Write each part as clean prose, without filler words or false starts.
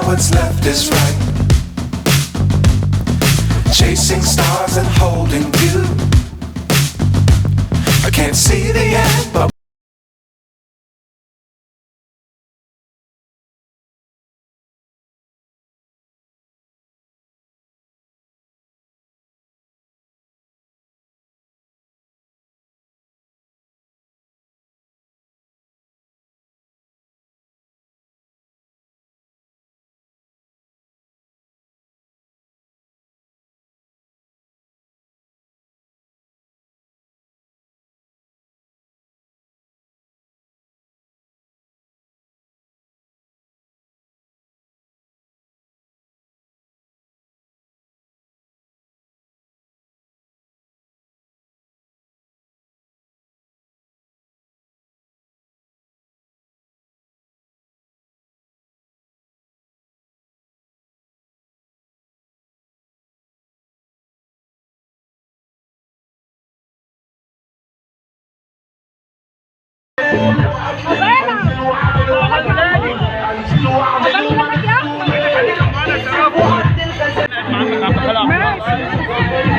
what's left is right. Chasing stars and holding you. I can't see the end, but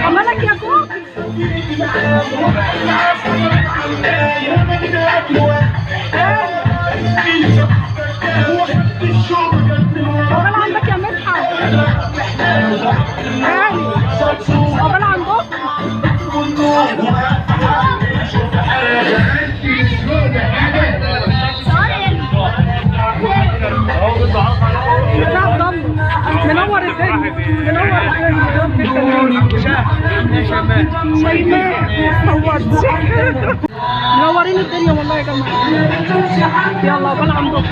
عمالك يا كوك عقبال عندك يا مدحت عقبال عندك منور الدنيا منورين الدنيا والله يا جماعه. يلا عقبال عندكم.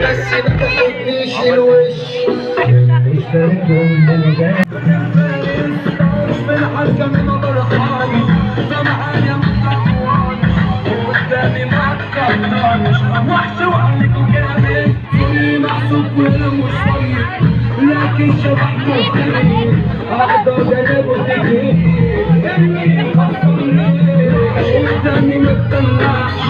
بس ما تاخدنيش الوش في الحلقة من الرحالي سمعاني مطلعوان وقدامي ما تكترش وحش وعليك جامد كوني محسوب ولا مش طيب لكن شبح مختلف أقدر جنب قدامي ما تطلعش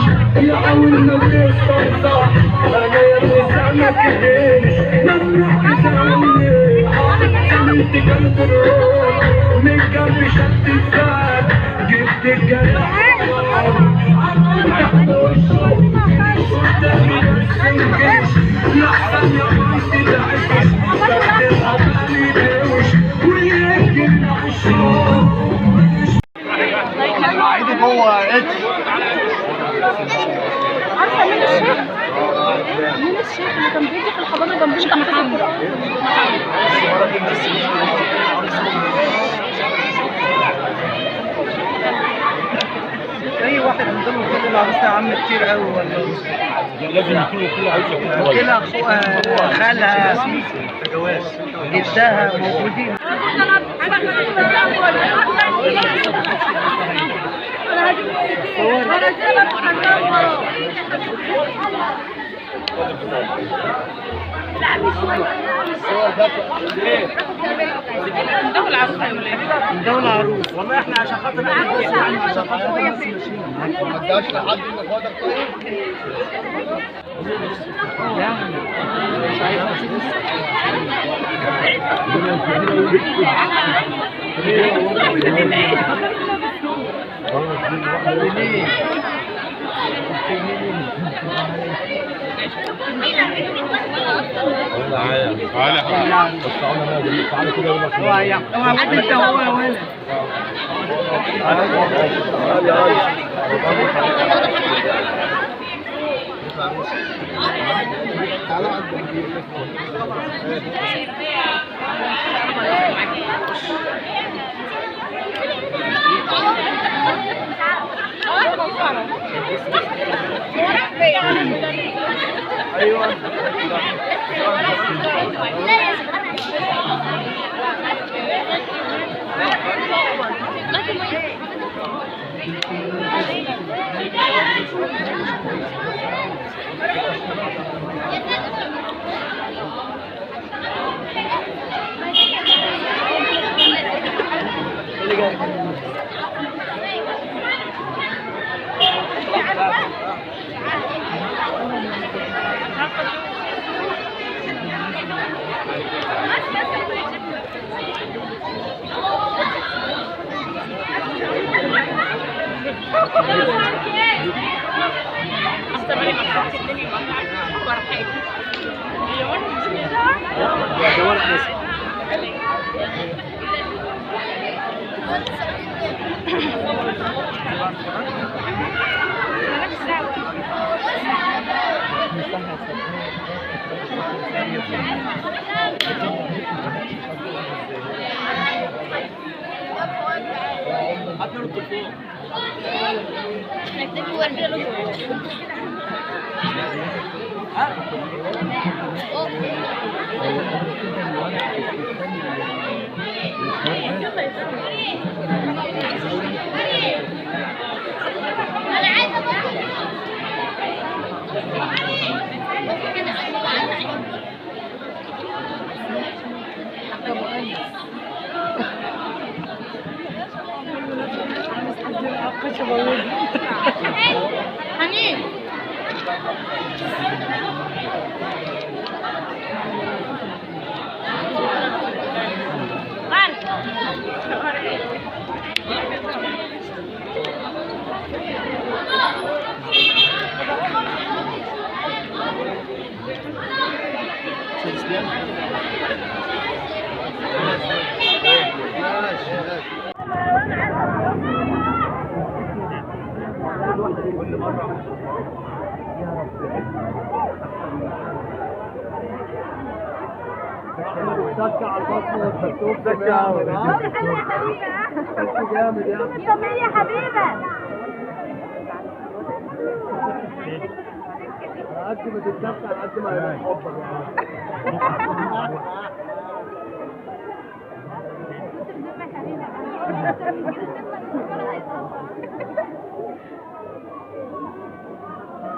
يا عاولنا ونستر صح أنا يا مسامك ليش ممنوع تساويني عملت قلب الروح من قلبي شد الزاد جبت الجرح تحت وشه قدامي بس الجيش لحسن يا بنتي تعيش بعد الأماني دوش ويمكن نعيشه عيدي جوه اتش. عارفه مين الشيخ؟ مين الشيخ اللي كان بيجي في الحضانه جنب الشيخ محمد؟ اي واحد من ضمن كل العروسه يا عم كتير قوي ولا لازم يكونوا كل عروسه كده اخوها خالها جواز جدها موجودين. الدولة عروس والله احنا عشان خاطر عشان خاطر ماشيين ما اداش لحد من اخواتك طيب؟ يعني مش عايز تعالى كده يلا اوعى انت هو يا ولد تعالى حنين تسكع على البطن والفتوك ده جامد جامد يا انت مين يا حبيبه؟ قد ما تتسكع قد ما يبقى حبك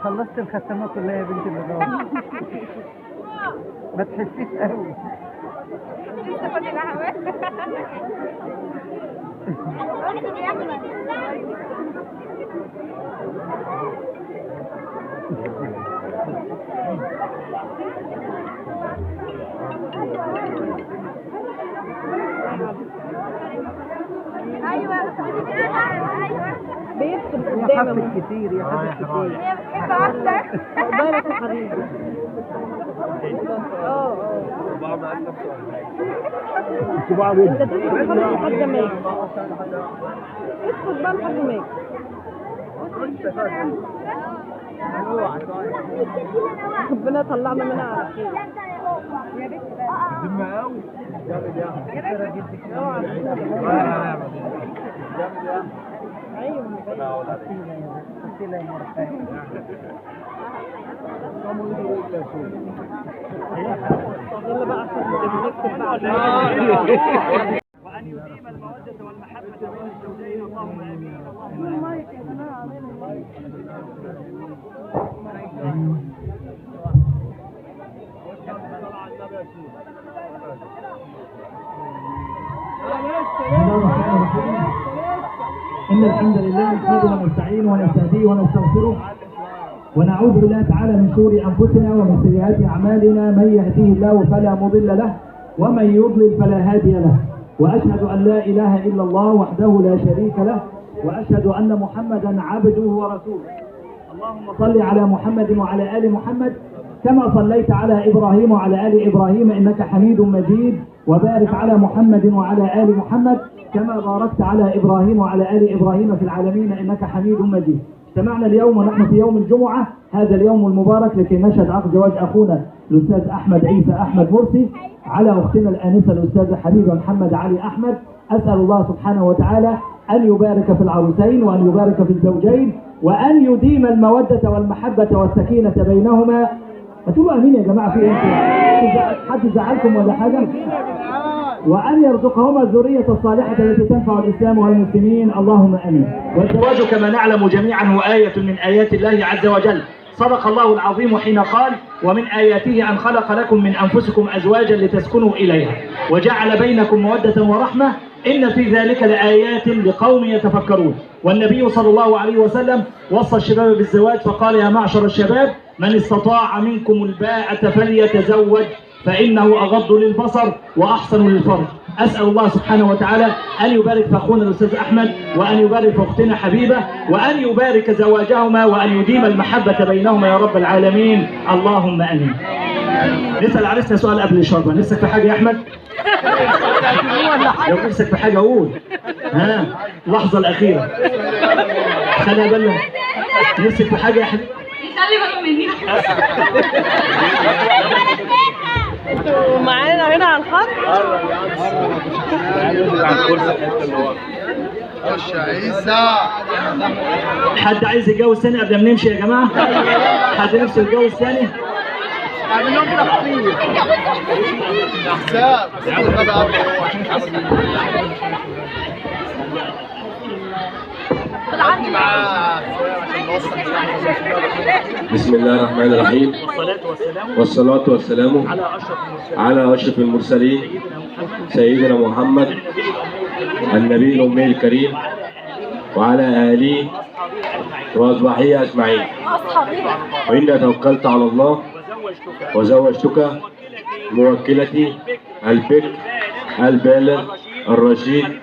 خلصت الختمة كلها يا بنت النظام. ما تحسيش قوي. لسه فاضل قهوه. ايوه ايوه بيدخل قدامه كتير يا حبيبي كتير. هي بتحب اكتر بالك يا حبيبي. وبعد انت تدخل لحد ما يجي. ادخل بقى لحد ما يجي. ربنا طلعنا منها على خير. ذمة قوي جامد يا يلا بقى عشان نكتب بقى. وأن يديم المودة والمحبة بين الزوجين اللهم آمين اللهم آمين. إن الحمد لله نحمده ونستعينه ونستهديه ونستغفره ونعوذ بالله تعالى من شرور أنفسنا ومن سيئات أعمالنا. من يهديه الله فلا مضل له ومن يضلل فلا هادي له، وأشهد أن لا إله إلا الله وحده لا شريك له، وأشهد أن محمدا عبده ورسوله. اللهم صل على محمد وعلى آل محمد كما صليت على إبراهيم وعلى آل إبراهيم إنك حميد مجيد، وبارك على محمد وعلى آل محمد كما باركت على إبراهيم وعلى آل إبراهيم في العالمين إنك حميد مجيد. اجتمعنا اليوم ونحن في يوم الجمعة، هذا اليوم المبارك، لكي نشهد عقد زواج أخونا الأستاذ أحمد عيسى أحمد مرسي على أختنا الآنسة الأستاذة حبيبة محمد علي أحمد. أسأل الله سبحانه وتعالى أن يبارك في العروسين وأن يبارك في الزوجين وأن يديم المودة والمحبة والسكينة بينهما. هتقولوا امين يا جماعه، في ايه؟ حد زعلكم ولا حاجه؟ وان يرزقهما الذريه الصالحه التي تنفع الاسلام والمسلمين، اللهم امين. والزواج كما نعلم جميعا هو ايه من ايات الله عز وجل. صدق الله العظيم حين قال: ومن آياته أن خلق لكم من أنفسكم أزواجا لتسكنوا إليها وجعل بينكم مودة ورحمة إن في ذلك لآيات لقوم يتفكرون. والنبي صلى الله عليه وسلم وصى الشباب بالزواج فقال: يا معشر الشباب من استطاع منكم الباءة فليتزوج فإنه أغض للبصر وأحسن للفرج. أسأل الله سبحانه وتعالى أن يبارك في أخونا الأستاذ أحمد وأن يبارك في أختنا حبيبة وأن يبارك زواجهما وأن يديم المحبة بينهما يا رب العالمين، اللهم آمين. نسأل عريسنا سؤال قبل الشربة، نفسك في حاجة يا أحمد؟ لو نفسك في حاجة قول. ها اللحظة الأخيرة خليها بالنا. نفسك في حاجة يا حبيبي؟ خلي بالك مني. انتوا معانا هنا على الخط؟ حد عايز يتجوز تاني قبل ما نمشي يا جماعة؟ حد نفسه يتجوز تاني؟ اعمل لهم تخفيض حساب. بسم الله الرحمن الرحيم، والصلاة والسلام على أشرف المرسلين سيدنا محمد النبي الأمي الكريم وعلى آله وأصحابه أجمعين. وإني توكلت على الله وزوجتك موكلتي البكر البالغ الرشيد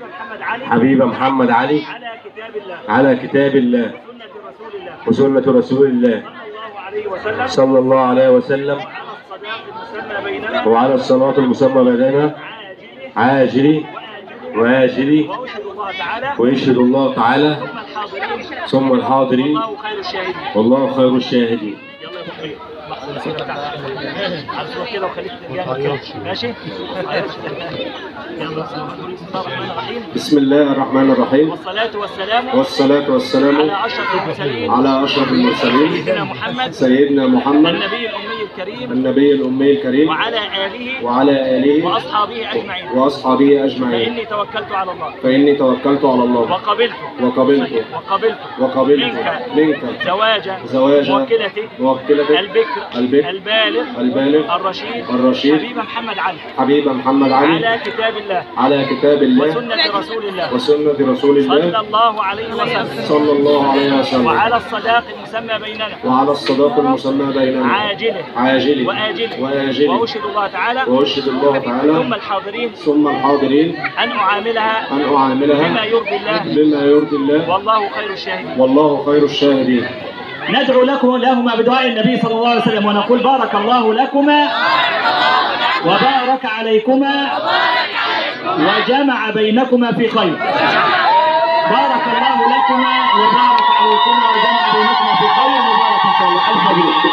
حبيبة محمد علي على كتاب الله وسنة رسول الله صلى الله عليه وسلم وعلى الصلاة المسمى بيننا عاجلي وآجلي ويشهد الله تعالى ثم الحاضرين والله خير الشاهدين. بسم الله الرحمن الرحيم، والصلاة والسلام على أشرف المرسلين سيدنا محمد النبي الأمي الكريم وعلى آله وأصحابه أجمعين. فإني توكلت على الله وقبلت منك زواج موكلتي البكر البالغ الرشيد حبيبة محمد علي على كتاب الله وسنة رسول الله صلى الله عليه وسلم وعلى الصداق المسمى بيننا عاجلي وآجلي وأشهد الله تعالى ثم الحاضرين أن أعاملها بما يرضي الله والله خير الشاهدين. ندعو لهما بدعاء النبي صلى الله عليه وسلم ونقول: بارك الله لكما وبارك عليكما وجمع بينكما في خير. بارك الله لكما وبارك عليكما وجمع بينكما في خير. مبارك إن شاء الله. ألف مبروك.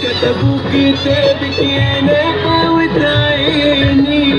كتبوا كتابك يا نحوة عيني